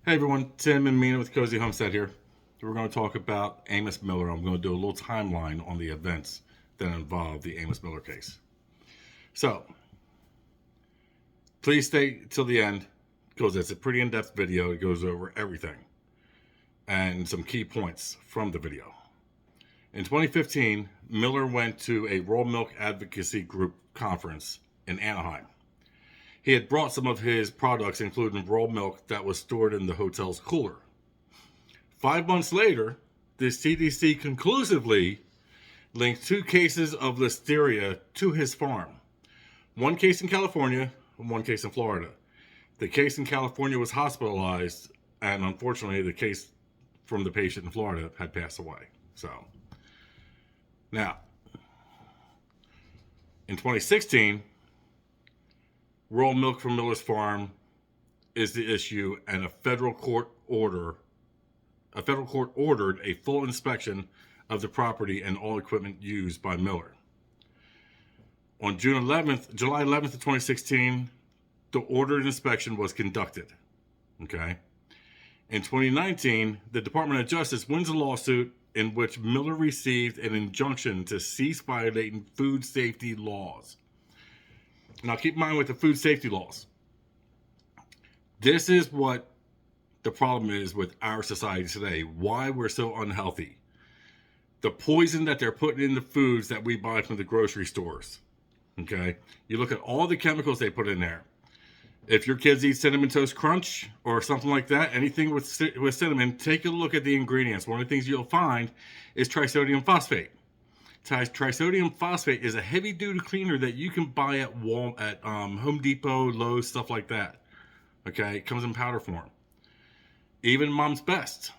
Hey everyone, Tim and Mina with Cozy Homestead here. We're going to talk about Amos Miller. I'm going to do a little timeline on the events that involve the Amos Miller case. So, please stay till the end because it's a pretty in-depth video. It goes over everything and some key points from the video. In 2015, Miller went to a raw milk advocacy group conference in Anaheim. He had brought some of his products, including raw milk that was stored in the hotel's cooler. 5 months later, the CDC conclusively linked 2 cases of listeria to his farm. 1 case in California and 1 case in Florida. The case in California was hospitalized, and unfortunately, the case from the patient in Florida had passed away. So, now, in 2016, raw milk from Miller's farm is the issue, and a federal court ordered a full inspection of the property and all equipment used by Miller. On July 11th of 2016, the ordered inspection was conducted. Okay. In 2019, the Department of Justice wins a lawsuit in which Miller received an injunction to cease violating food safety laws. Now, keep in mind with the food safety laws, this is what the problem is with our society today, why we're so unhealthy. The poison that they're putting in the foods that we buy from the grocery stores, okay? You look at all the chemicals they put in there. If your kids eat Cinnamon Toast Crunch or something like that, anything with cinnamon, take a look at the ingredients. One of the things you'll find is trisodium phosphate. Trisodium phosphate is a heavy-duty cleaner that you can buy at Home Depot, Lowe's, stuff like that. Okay, it comes in powder form. Even Mom's Best,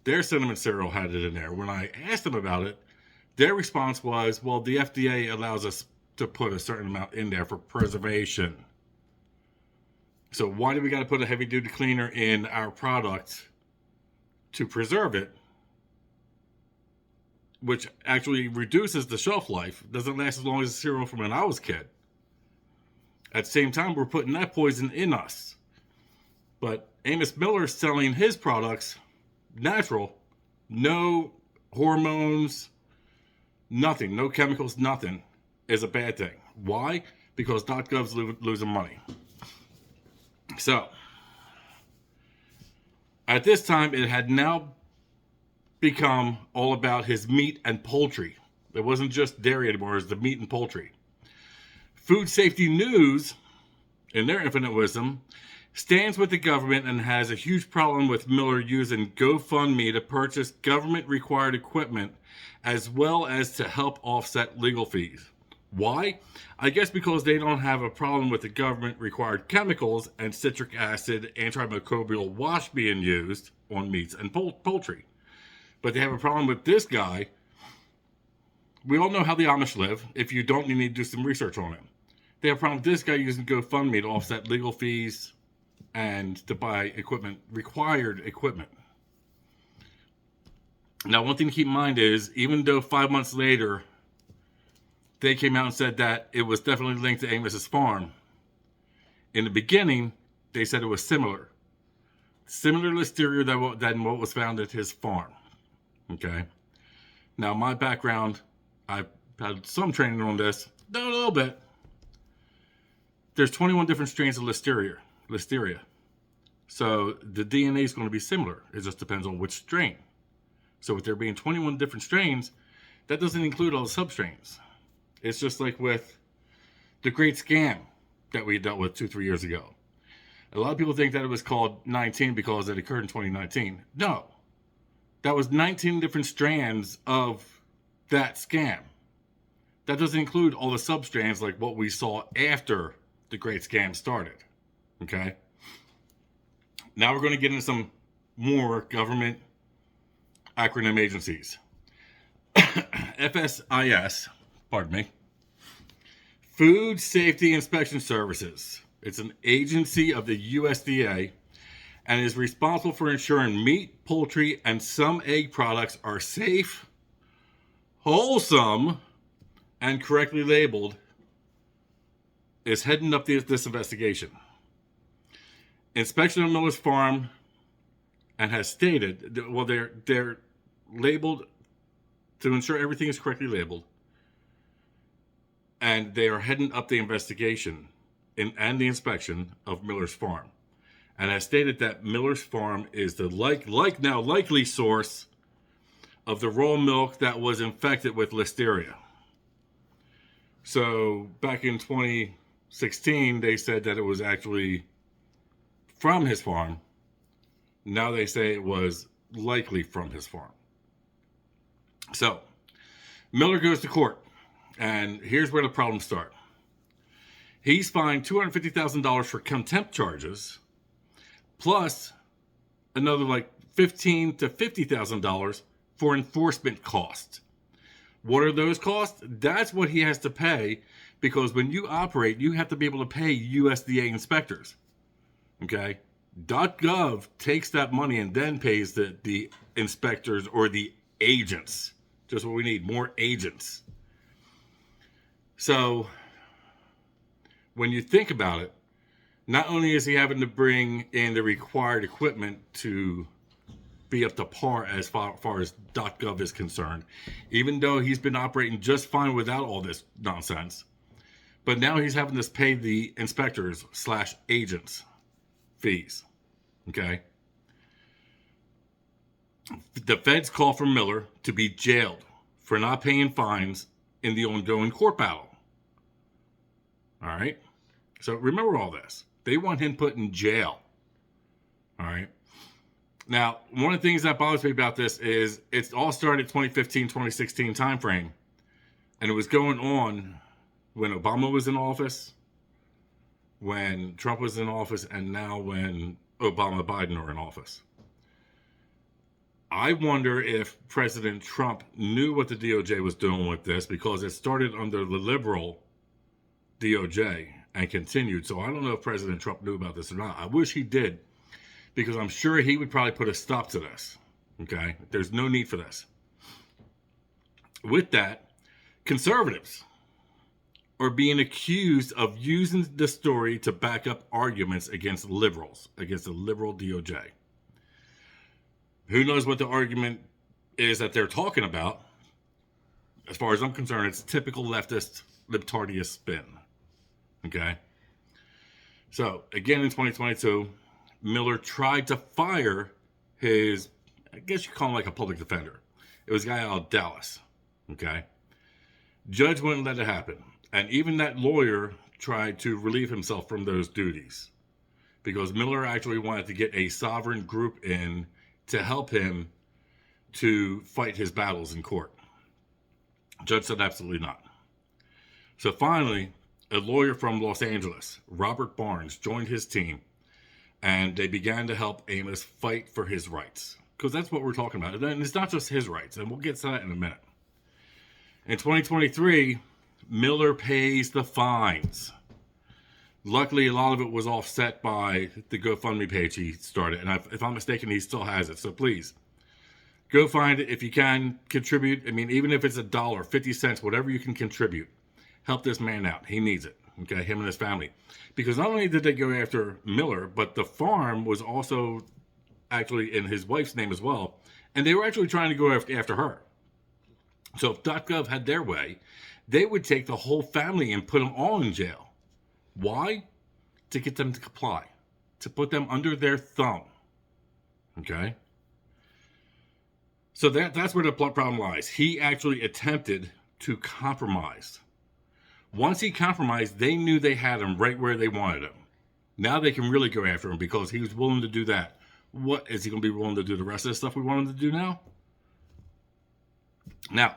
their cinnamon cereal had it in there. When I asked them about it, their response was, well, the FDA allows us to put a certain amount in there for preservation. So why do we got to put a heavy-duty cleaner in our product to preserve it, which actually reduces the shelf life, doesn't last as long as the cereal from when I was a kid. At the same time, we're putting that poison in us. But Amos Miller's selling his products natural, no hormones, nothing, no chemicals, nothing, is a bad thing. Why? Because .gov's losing money. So, at this time, it had now become all about his meat and poultry. It wasn't just dairy anymore, it was the meat and poultry. Food Safety News, in their infinite wisdom, stands with the government and has a huge problem with Miller using GoFundMe to purchase government-required equipment as well as to help offset legal fees. Why? I guess because they don't have a problem with the government-required chemicals and citric acid antimicrobial wash being used on meats and poultry. But they have a problem with this guy. We all know how the Amish live. If you don't, you need to do some research on it. They have a problem with this guy using GoFundMe to offset legal fees and to buy equipment, required equipment. Now, one thing to keep in mind is, even though 5 months later, they came out and said that it was definitely linked to Amos's farm, in the beginning, they said it was similar. Similar listeria than what was found at his farm. Okay. Now, my background, I've had some training on this, a little bit. There's 21 different strains of listeria. So the DNA is going to be similar. It just depends on which strain. So with there being 21 different strains, that doesn't include all the substrains. It's just like with the great scam that we dealt with 2-3 years ago. A lot of people think that it was called 19 because it occurred in 2019. No. That was 19 different strands of that scam. That doesn't include all the sub-strands like what we saw after the great scam started. Okay? Now we're going to get into some more government acronym agencies. FSIS, pardon me. Food Safety Inspection Services. It's an agency of the USDA and is responsible for ensuring meat, poultry, and some egg products are safe, wholesome, and correctly labeled, is heading up this investigation. Inspection of Miller's farm and has stated, well, they're labeled to ensure everything is correctly labeled, and they are heading up the investigation and the inspection of Miller's farm, and has stated that Miller's farm is the likely source of the raw milk that was infected with listeria. So back in 2016, they said that it was actually from his farm. Now they say it was likely from his farm. So Miller goes to court, and here's where the problems start. He's fined $250,000 for contempt charges, plus another like $15,000 to $50,000 for enforcement costs. What are those costs? That's what he has to pay, because when you operate, you have to be able to pay USDA inspectors. Okay? .gov takes that money and then pays the inspectors or the agents. Just what we need, more agents. So when you think about it, not only is he having to bring in the required equipment to be up to par as far as .gov is concerned, even though he's been operating just fine without all this nonsense, but now he's having to pay the inspectors / agents fees. Okay? The feds call for Miller to be jailed for not paying fines in the ongoing court battle. All right? So remember all this. They want him put in jail. All right? Now, one of the things that bothers me about this is it all started 2015, 2016 timeframe. And it was going on when Obama was in office, when Trump was in office, and now when Obama and Biden are in office. I wonder if President Trump knew what the DOJ was doing with this, because it started under the liberal DOJ and continued. So I don't know if President Trump knew about this or not. I wish he did, because I'm sure he would probably put a stop to this. Okay? There's no need for this. With that, conservatives are being accused of using the story to back up arguments against liberals, against the liberal DOJ. Who knows what the argument is that they're talking about? As far as I'm concerned, it's typical leftist, libertarian spin. Okay? So, again in 2022, Miller tried to fire his, I guess you call him like a public defender. It was a guy out of Dallas. Okay? Judge wouldn't let it happen. And even that lawyer tried to relieve himself from those duties, because Miller actually wanted to get a sovereign group in to help him to fight his battles in court. Judge said absolutely not. So finally, a lawyer from Los Angeles, Robert Barnes, joined his team, and they began to help Amos fight for his rights, because that's what we're talking about. And it's not just his rights, and we'll get to that in a minute. In 2023, Miller pays the fines. Luckily, a lot of it was offset by the GoFundMe page he started. And if I'm mistaken, he still has it. So please, go find it if you can. Contribute. I mean, even if it's $1, 50 cents, whatever you can contribute. Help this man out. He needs it. Okay, him and his family. Because not only did they go after Miller, but the farm was also actually in his wife's name as well. And they were actually trying to go after her. So if .gov had their way, they would take the whole family and put them all in jail. Why? To get them to comply. To put them under their thumb. Okay? So that's where the problem lies. He actually attempted to compromise. Once he compromised, they knew they had him right where they wanted him. Now they can really go after him because he was willing to do that. What is he going to be willing to do the rest of the stuff we want him to do now? Now,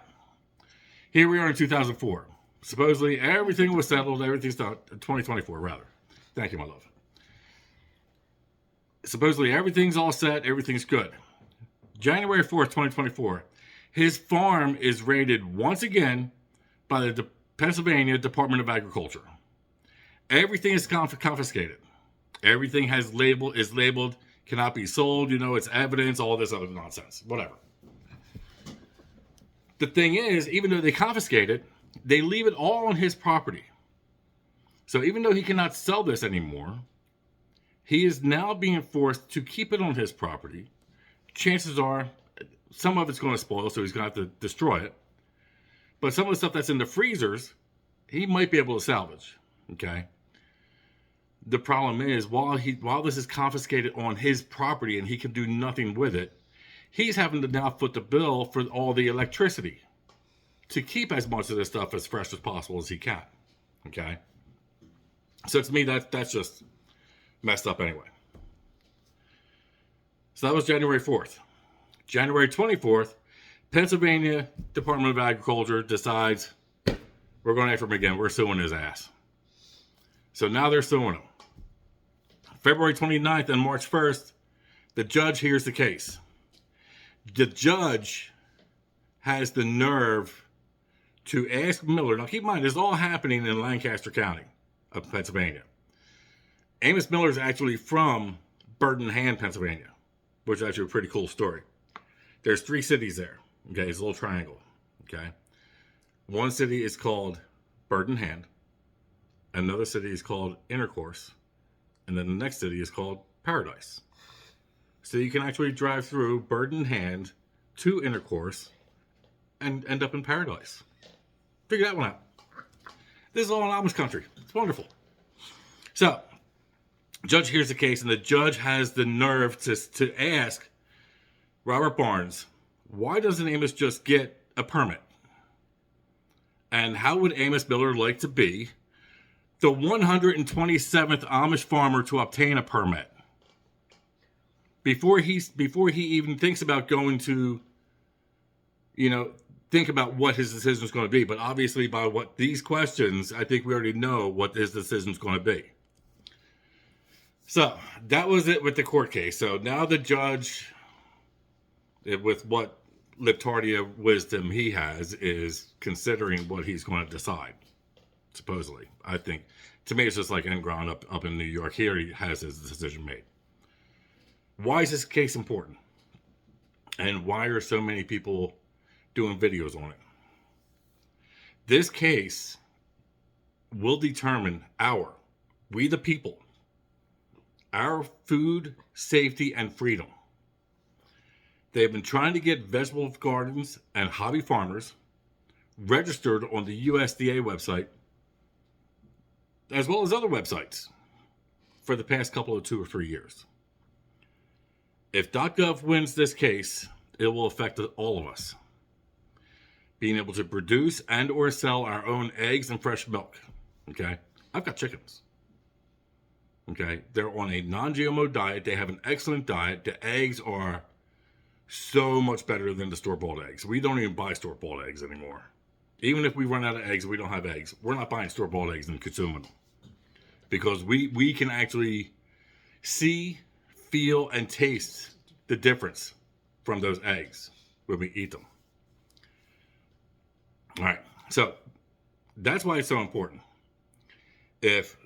here we are in 2004. Supposedly everything was settled, everything's done. 2024, rather. Thank you, my love. Supposedly everything's all set, everything's good. January 4th, 2024, his farm is raided once again by the Pennsylvania Department of Agriculture. Everything is confiscated. Everything is labeled, cannot be sold, it's evidence, all this other nonsense, whatever. The thing is, even though they confiscate it, they leave it all on his property. So even though he cannot sell this anymore, he is now being forced to keep it on his property chances are some of it's going to spoil, so he's going to have to destroy it. But some of the stuff that's in the freezers, he might be able to salvage. Okay. The problem is, while this is confiscated on his property and he can do nothing with it, he's having to now foot the bill for all the electricity to keep as much of this stuff as fresh as possible as he can. Okay. So to me, that's just messed up anyway. So that was January 4th. January 24th, Pennsylvania Department of Agriculture decides we're going after him again. We're suing his ass. So now they're suing him. February 29th and March 1st, the judge hears the case. The judge has the nerve to ask Miller. Now keep in mind, this is all happening in Lancaster County of Pennsylvania. Amos Miller is actually from Bird Hand, Pennsylvania, which is actually a pretty cool story. There's 3 cities there. Okay, it's a little triangle. Okay. One city is called Bird Hand. Another city is called Intercourse. And then the next city is called Paradise. So you can actually drive through Bird Hand to Intercourse and end up in Paradise. Figure that one out. This is all in Amos country. It's wonderful. So, judge hears the case, and the judge has the nerve to ask Robert Barnes, why doesn't Amos just get a permit? And how would Amos Miller like to be the 127th Amish farmer to obtain a permit? Before he even thinks about going to, think about what his decision is going to be. But obviously by what these questions, I think we already know what his decision is going to be. So that was it with the court case. So now the judge, with what Liptardia wisdom he has, is considering what he's going to decide. Supposedly, I think. To me, it's just like Engram up in New York. He already has his decision made. Why is this case important? And why are so many people doing videos on it? This case will determine we the people, our food, safety, and freedom. They've been trying to get vegetable gardens and hobby farmers registered on the USDA website, as well as other websites, for the past couple of 2 or 3 years. If .gov wins this case, it will affect all of us. Being able to produce and or sell our own eggs and fresh milk. Okay? I've got chickens. Okay? They're on a non-GMO diet. They have an excellent diet. The eggs are so much better than the store-bought eggs. We don't even buy store-bought eggs anymore. Even if we run out of eggs, we don't have eggs. We're not buying store-bought eggs and consuming them. Because we can actually see, feel, and taste the difference from those eggs when we eat them. All right. So that's why it's so important. If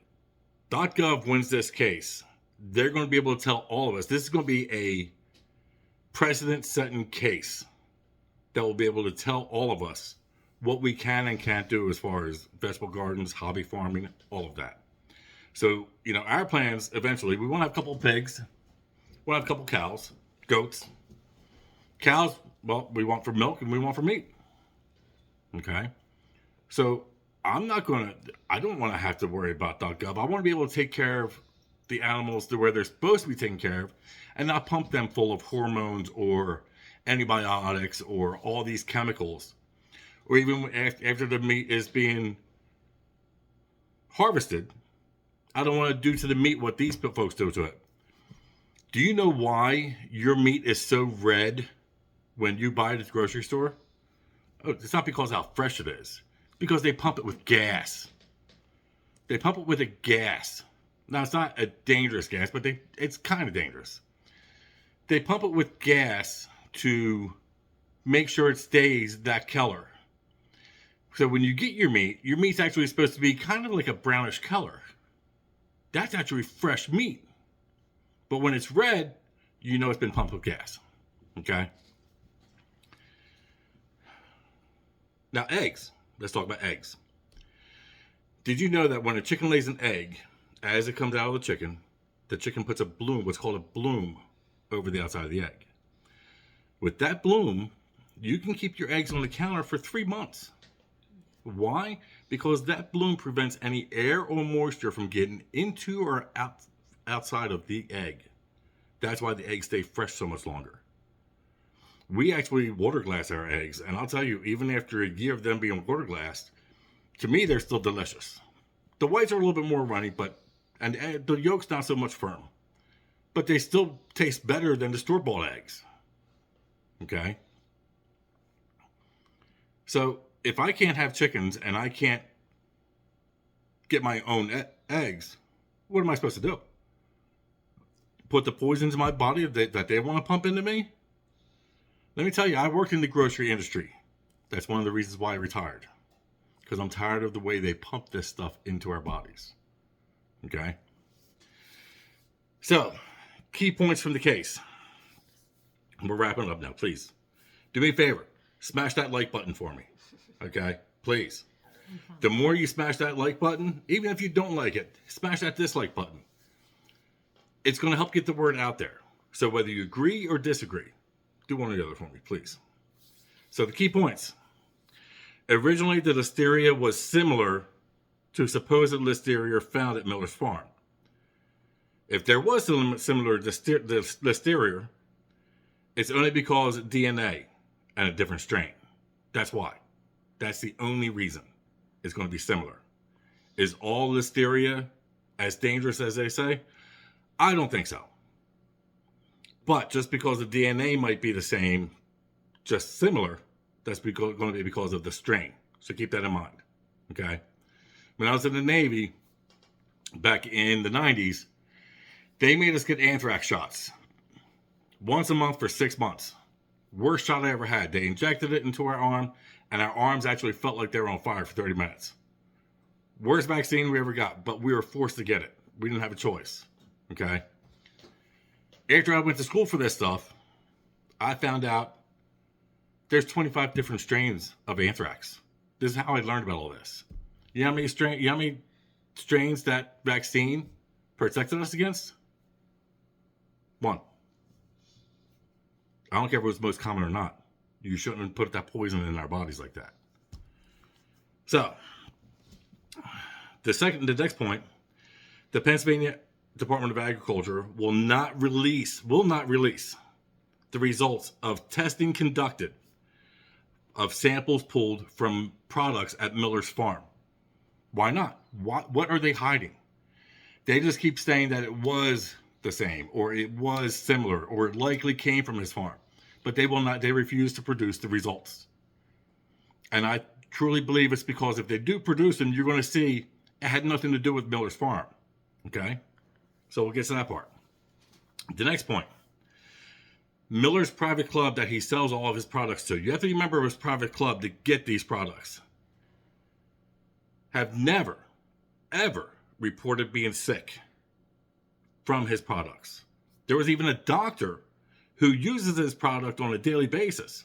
.gov wins this case, they're going to be able to tell all of us, this is going to be a precedent-setting case that will be able to tell all of us what we can and can't do as far as vegetable gardens, hobby farming, all of that. So, our plans eventually, we want to have a couple of pigs, we want to have a couple of cows, goats. Cows, well, we want for milk and we want for meat. Okay? So, I don't want to have to worry about .gov. I want to be able to take care of the animals to where they're supposed to be taken care of and not pump them full of hormones or antibiotics or all these chemicals. Or even after the meat is being harvested, I don't want to do to the meat what these folks do to it. Do you know why your meat is so red when you buy it at the grocery store? Oh, it's not because how fresh it is. It's because they pump it with gas. They pump it with a gas. Now, it's not a dangerous gas, but it's kind of dangerous. They pump it with gas to make sure it stays that color. So when you get your meat's actually supposed to be kind of like a brownish color. That's actually fresh meat. But when it's red, it's been pumped with gas. Okay? Now, eggs. Let's talk about eggs. Did you know that when a chicken lays an egg, as it comes out of the chicken puts a bloom, what's called a bloom, over the outside of the egg? With that bloom, you can keep your eggs on the counter for 3 months. Why? Because that bloom prevents any air or moisture from getting into or outside of the egg. That's why the eggs stay fresh so much longer. We actually water glass our eggs, and I'll tell you, even after a year of them being water glassed, to me, they're still delicious. The whites are a little bit more runny, and the yolk's not so much firm. But they still taste better than the store-bought eggs. Okay? So, if I can't have chickens and I can't get my own eggs, what am I supposed to do? Put the poison into my body that they want to pump into me? Let me tell you, I worked in the grocery industry. That's one of the reasons why I retired. Because I'm tired of the way they pump this stuff into our bodies. Okay? So, key points from the case. We're wrapping up now, please. Do me a favor. Smash that like button for me. Okay? Please. The more you smash that like button, even if you don't like it, smash that dislike button. It's going to help get the word out there. So whether you agree or disagree, do one or the other for me, please. So the key points. Originally, the listeria was similar to supposed listeria found at Miller's farm. If there was similar listeria, it's only because of DNA and a different strain. That's why. That's the only reason it's going to be similar. Is all listeria as dangerous as they say? I don't think so. But just because the DNA might be the same, just similar, that's going to be because of the strain. So keep that in mind. Okay? When I was in the Navy, back in the 90s, they made us get anthrax shots. Once a month for 6 months. Worst shot I ever had. They injected it into our arm, and our arms actually felt like they were on fire for 30 minutes. Worst vaccine we ever got, but we were forced to get it. We didn't have a choice. Okay? After I went to school for this stuff, I found out there's 25 different strains of anthrax. This is how I learned about all this. You know how many strains that vaccine protected us against? 1. I don't care if it was most common or not. You shouldn't put that poison in our bodies like that. So, the next point, the Pennsylvania Department of Agriculture will not release the results of testing conducted of samples pulled from products at Miller's farm. Why not? What are they hiding? They just keep saying that it was the same, or it was similar, or it likely came from his farm. But they will not, they refuse to produce the results. And I truly believe it's because if they do produce them, you're going to see it had nothing to do with Miller's farm. Okay? So we'll get to that part. The next point. Miller's private club that he sells all of his products to. You have to remember his private club to get these products. Have never, ever reported being sick from his products. There was even a doctor who uses his product on a daily basis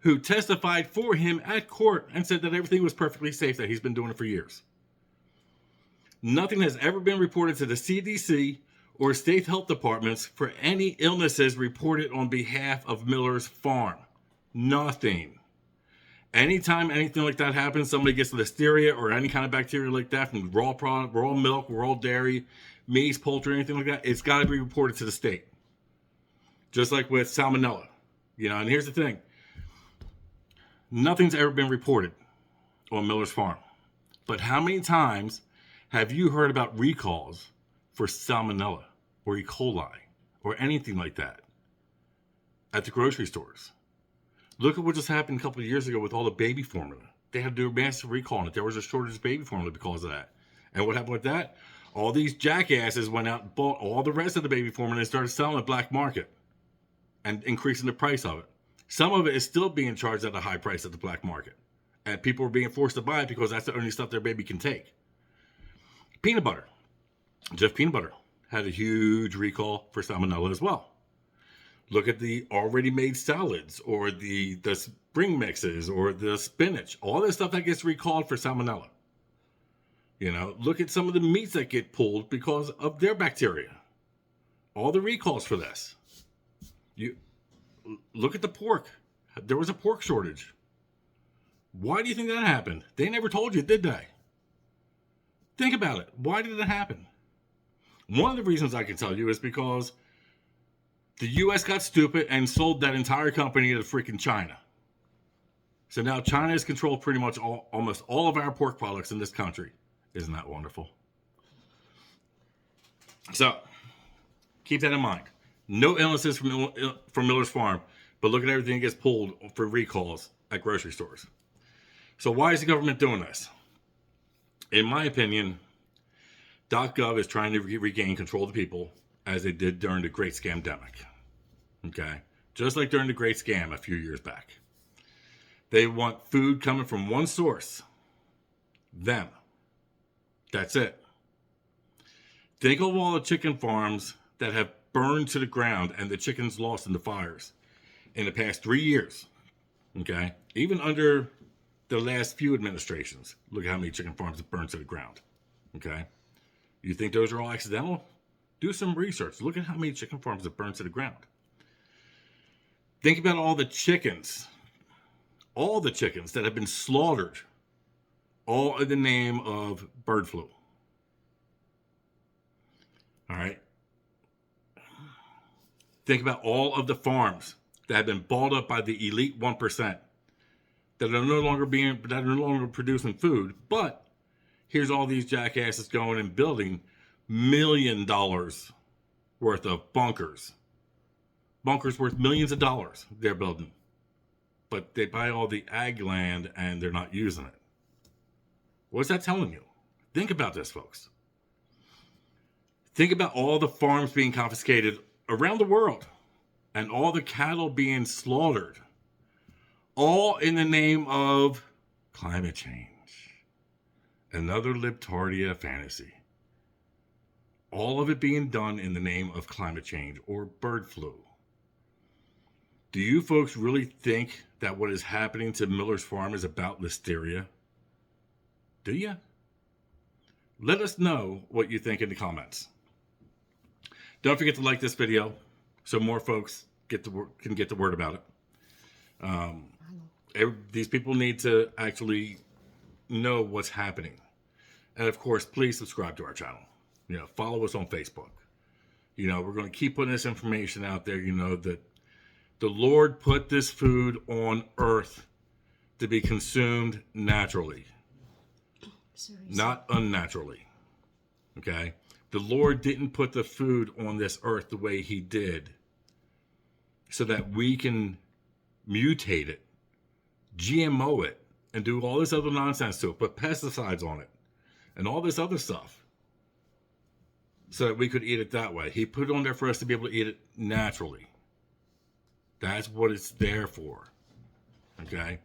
who testified for him at court and said that everything was perfectly safe, that he's been doing it for years. Nothing has ever been reported to the CDC or state health departments for any illnesses reported on behalf of Miller's farm. Nothing. Anytime anything like that happens, somebody gets listeria or any kind of bacteria like that from raw product, raw milk, raw dairy, meat, poultry, anything like that, it's got to be reported to the state. Just like with salmonella. And here's the thing. Nothing's ever been reported on Miller's farm. But how many times have you heard about recalls for salmonella or E. coli or anything like that at the grocery stores? Look at what just happened a couple of years ago with all the baby formula. They had to do a massive recall on it. There was a shortage of baby formula because of that. And what happened with that? All these jackasses went out and bought all the rest of the baby formula and started selling at black market and increasing the price of it. Some of it is still being charged at a high price at the black market. And people are being forced to buy it because that's the only stuff their baby can take. Peanut butter. Jif Peanut Butter had a huge recall for salmonella as well. Look at the already made salads or the spring mixes or the spinach. All this stuff that gets recalled for salmonella. Look at some of the meats that get pulled because of their bacteria. All the recalls for this. look at the pork. There was a pork shortage. Why do you think that happened? They never told you, did they? Think about it. Why did it happen? One of the reasons I can tell you is because the U.S. got stupid and sold that entire company to freaking China. So now China has controlled pretty much almost all of our pork products in this country. Isn't that wonderful? So keep that in mind. No illnesses from Miller's Farm, but look at everything that gets pulled for recalls at grocery stores. So why is the government doing this? In my opinion, .gov is trying to regain control of the people as they did during the Great Scamdemic. Okay? Just like during the Great Scam a few years back. They want food coming from one source. Them. That's it. Think of all the chicken farms that have burned to the ground and the chickens lost in the fires in the past 3 years. Okay? Even under the last few administrations, look at how many chicken farms have burned to the ground. Okay? You think those are all accidental? Do some research. Look at how many chicken farms have burned to the ground. Think about all the chickens that have been slaughtered, all in the name of bird flu. All right? Think about all of the farms that have been bought up by the elite 1% that are no longer producing food, but here's all these jackasses going and building $1 million worth of bunkers. Bunkers worth millions of dollars they're building. But they buy all the ag land and they're not using it. What's that telling you? Think about this, folks. Think about all the farms being confiscated around the world and all the cattle being slaughtered, all in the name of climate change. Another libtardia fantasy. All of it being done in the name of climate change or bird flu. Do you folks really think that what is happening to Miller's Farm is about listeria? Do you? Let us know what you think in the comments. Don't forget to like this video so more folks can get the word about it. These people need to actually know what's happening. And of course, please subscribe to our channel. Follow us on Facebook. We're going to keep putting this information out there, that the Lord put this food on earth to be consumed naturally, not unnaturally. Okay? The Lord didn't put the food on this earth the way he did so that we can mutate it, GMO it, and do all this other nonsense to it, put pesticides on it, and all this other stuff so that we could eat it that way. He put it on there for us to be able to eat it naturally. That's what it's there for. Okay?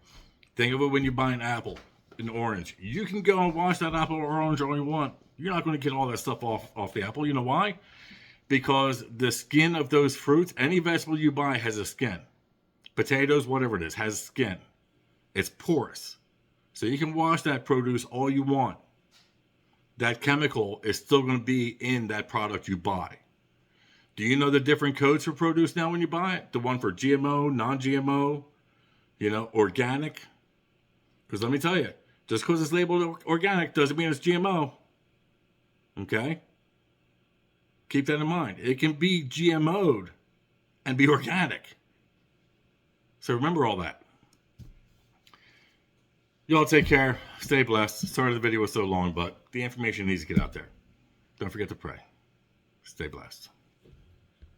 Think of it when you buy an apple, an orange. You can go and wash that apple or orange all you want. You're not going to get all that stuff off the apple. You know why? Because the skin of those fruits, any vegetable you buy has a skin. Potatoes, whatever it is, has skin. It's porous. So you can wash that produce all you want. That chemical is still going to be in that product you buy. Do you know the different codes for produce now when you buy it? The one for GMO, non-GMO, organic. Because let me tell you, just because it's labeled organic doesn't mean it's GMO. Okay? Keep that in mind. It can be GMO'd and be organic. So remember all that. Y'all take care. Stay blessed. Sorry the video was so long, but the information needs to get out there. Don't forget to pray. Stay blessed.